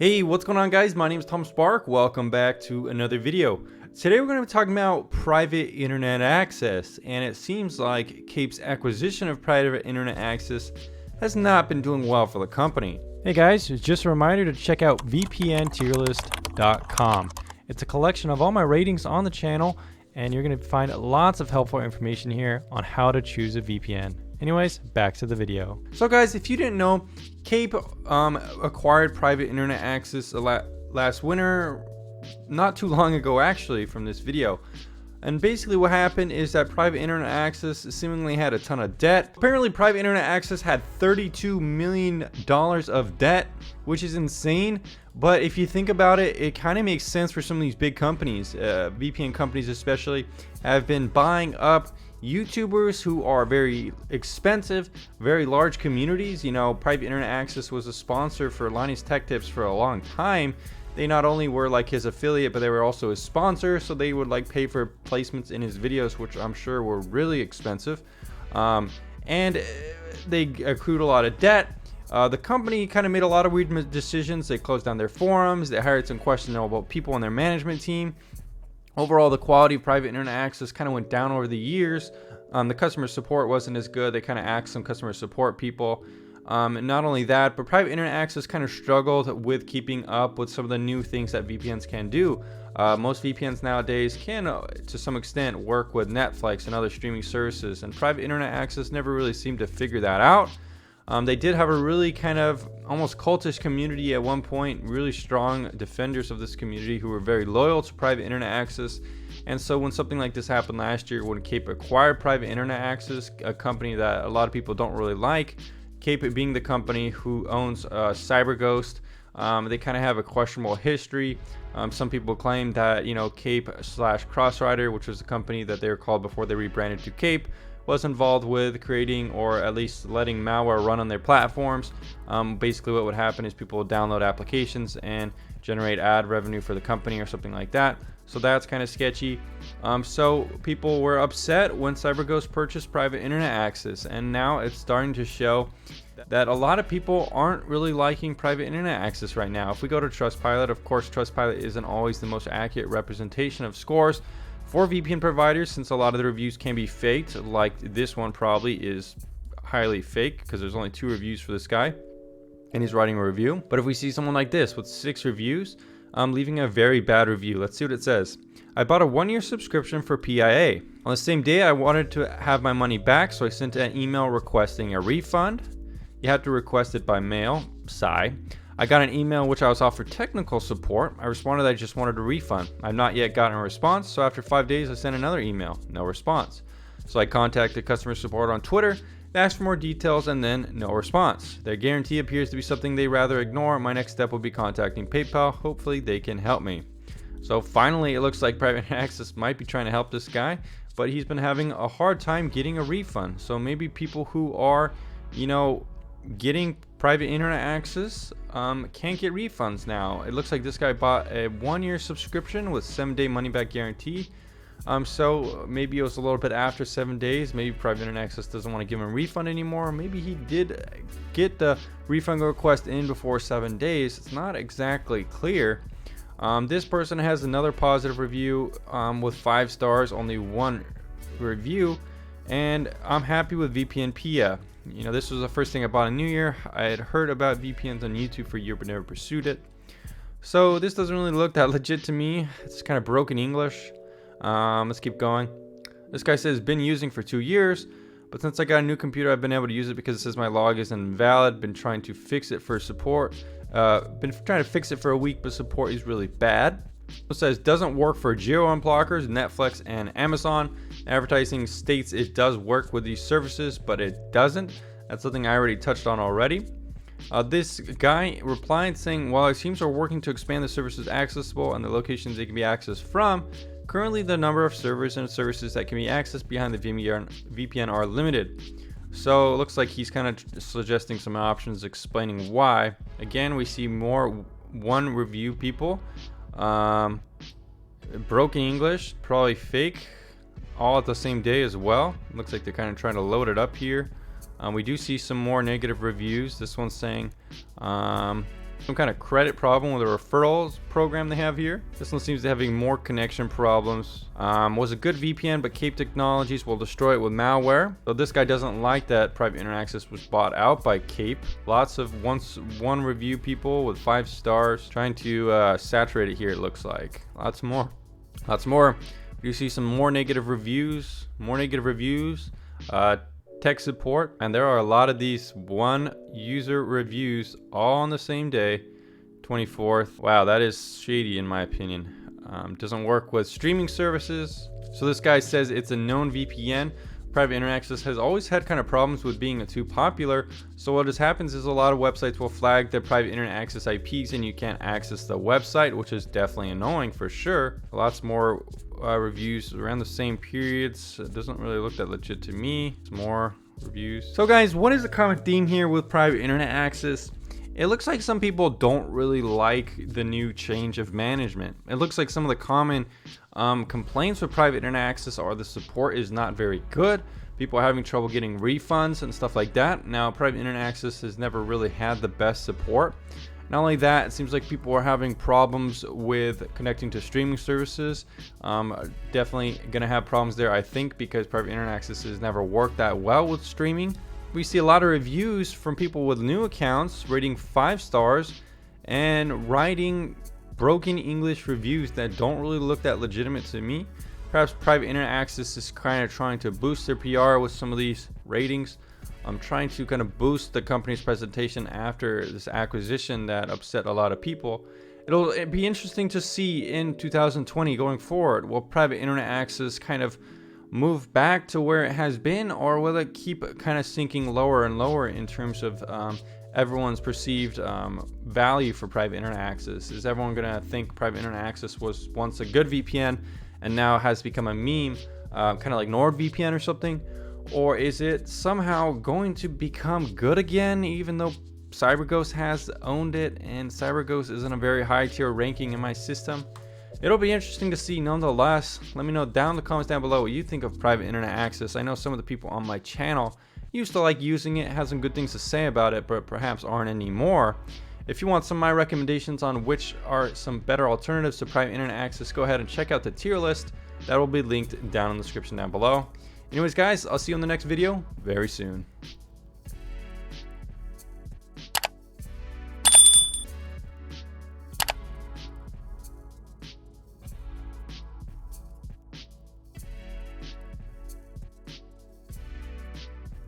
Hey, what's going on, guys? My name is Tom Spark. Welcome back to another video. Today we're going to be talking about private internet access, and it seems like Cape's acquisition of private internet access has not been doing well for the company. Hey guys, just a reminder to check out vpntierlist.com. It's a collection of all my ratings on the channel, and you're going to find lots of helpful information here on how to choose a VPN. Anyways, back to the video. So guys, if you didn't know, Cape acquired private internet access last winter, not too long ago actually, from this video. And basically what happened is that private internet access seemingly had a ton of debt. Apparently private internet access had $32 million of debt, which is insane. But if you think about it, it kind of makes sense for some of these big companies, VPN companies especially, have been buying up YouTubers who are very expensive, very large communities. You know, private internet access was a sponsor for Lonnie's Tech Tips for a long time. They not only were like his affiliate, but they were also his sponsor, so they would like pay for placements in his videos, which I'm sure were really expensive. And they accrued a lot of debt. The company kind of made a lot of weird decisions. They closed down their forums. They hired some questionable people on their management team. Overall, the quality of private internet access kind of went down over the years. The customer support wasn't as good. They kind of axed some customer support people. And not only that, but private internet access kind of struggled with keeping up with some of the new things that VPNs can do. Most VPNs nowadays can, to some extent, work with Netflix and other streaming services, and private internet access never really seemed to figure that out. They did have a really kind of almost cultish community at one point, really strong defenders of this community who were very loyal to private internet access. And so when something like this happened last year, when Cape acquired private internet access, a company that a lot of people don't really like, Cape being the company who owns CyberGhost, they kind of have a questionable history. Some people claim that, you know, Cape/Crossrider, which was the company that they were called before they rebranded to Cape, was involved with creating or at least letting malware run on their platforms. Basically what would happen is people would download applications and generate ad revenue for the company or something like that. So that's kind of sketchy. So people were upset when CyberGhost purchased private internet access, and now it's starting to show that a lot of people aren't really liking private internet access right now. If we go to Trustpilot, of course Trustpilot isn't always the most accurate representation of scores for VPN providers, since a lot of the reviews can be faked. Like this one probably is highly fake because there's only 2 reviews for this guy and he's writing a review. But if we see someone like this with 6 reviews, I'm leaving a very bad review. Let's see what it says. I bought a 1-year subscription for PIA. On the same day, I wanted to have my money back, so I sent an email requesting a refund. You have to request it by mail. Sigh. I got an email in which I was offered technical support. I responded that I just wanted a refund. I've not yet gotten a response, so after 5 days I sent another email. No response. So I contacted customer support on Twitter, asked for more details, and then no response. Their guarantee appears to be something they rather ignore. My next step will be contacting PayPal. Hopefully they can help me. So finally it looks like private access might be trying to help this guy, but he's been having a hard time getting a refund. So maybe people who are, you know, getting private internet access can't get refunds now. It looks like this guy bought a 1-year subscription with 7-day money back guarantee. So maybe it was a little bit after 7 days. Maybe private internet access doesn't want to give him a refund anymore. Maybe he did get the refund request in before 7 days. It's not exactly clear. This person has another positive review with 5 stars, only 1 review, and I'm happy with VPN PIA. You know, this was the first thing I bought in New Year. I had heard about VPNs on YouTube for a year but never pursued it. So this doesn't really look that legit to me. It's kind of broken English. Let's keep going. This guy says been using for 2 years, but since I got a new computer I've been able to use it because it says my log is invalid. Been trying to fix it for support. Been trying to fix it for a week, but support is really bad. It says doesn't work for geo unblockers, Netflix, and Amazon. Advertising states it does work with these services, but it doesn't. That's something I already touched on already. This guy replied saying, while our teams are working to expand the services accessible and the locations they can be accessed from, currently the number of servers and services that can be accessed behind the VPN are limited. So it looks like he's kind of suggesting some options, explaining why. Again, we see more 1 review people. Broken English, probably fake, all at the same day as well. Looks like they're kind of trying to load it up here. We do see some more negative reviews. This one's saying some kind of credit problem with a referrals program they have here. This one seems to be having more connection problems. Was a good VPN, but Cape Technologies will destroy it with malware. So this guy doesn't like that private internet access was bought out by Cape. Lots of one review people with 5 stars trying to saturate it here, it looks like. Lots more. You see some more negative reviews, tech support, and there are a lot of these one user reviews all on the same day, 24th. Wow, that is shady in my opinion. Doesn't work with streaming services. So this guy says it's a known VPN. Private internet access has always had kind of problems with being too popular. So what happens is a lot of websites will flag their private internet access IPs and you can't access the website, which is definitely annoying for sure. Lots more reviews around the same periods. It doesn't really look that legit to me. It's more reviews. So guys, what is the common theme here with private internet access? It looks like some people don't really like the new change of management. It looks like some of the common complaints with private internet access are the support is not very good. People are having trouble getting refunds and stuff like that. Now, private internet access has never really had the best support. Not only that, it seems like people are having problems with connecting to streaming services. Definitely gonna have problems there, I think, because private internet access has never worked that well with streaming. We see a lot of reviews from people with new accounts rating 5 stars and writing broken English reviews that don't really look that legitimate to me. Perhaps private internet access is kind of trying to boost their PR with some of these ratings. I'm trying to kind of boost the company's presentation after this acquisition that upset a lot of people. It'll be interesting to see in 2020 going forward. Will private internet access kind of move back to where it has been, or will it keep kind of sinking lower and lower in terms of everyone's perceived value for private internet access? Is everyone going to think private internet access was once a good VPN and now has become a meme, kind of like NordVPN or something? Or is it somehow going to become good again, even though CyberGhost has owned it and CyberGhost is in a very high tier ranking in my system? It'll be interesting to see nonetheless. Let me know down in the comments down below what you think of private internet access. I know some of the people on my channel used to like using it, had some good things to say about it, but perhaps aren't anymore. If you want some of my recommendations on which are some better alternatives to private internet access, go ahead and check out the tier list. That will be linked down in the description down below. Anyways guys, I'll see you in the next video very soon.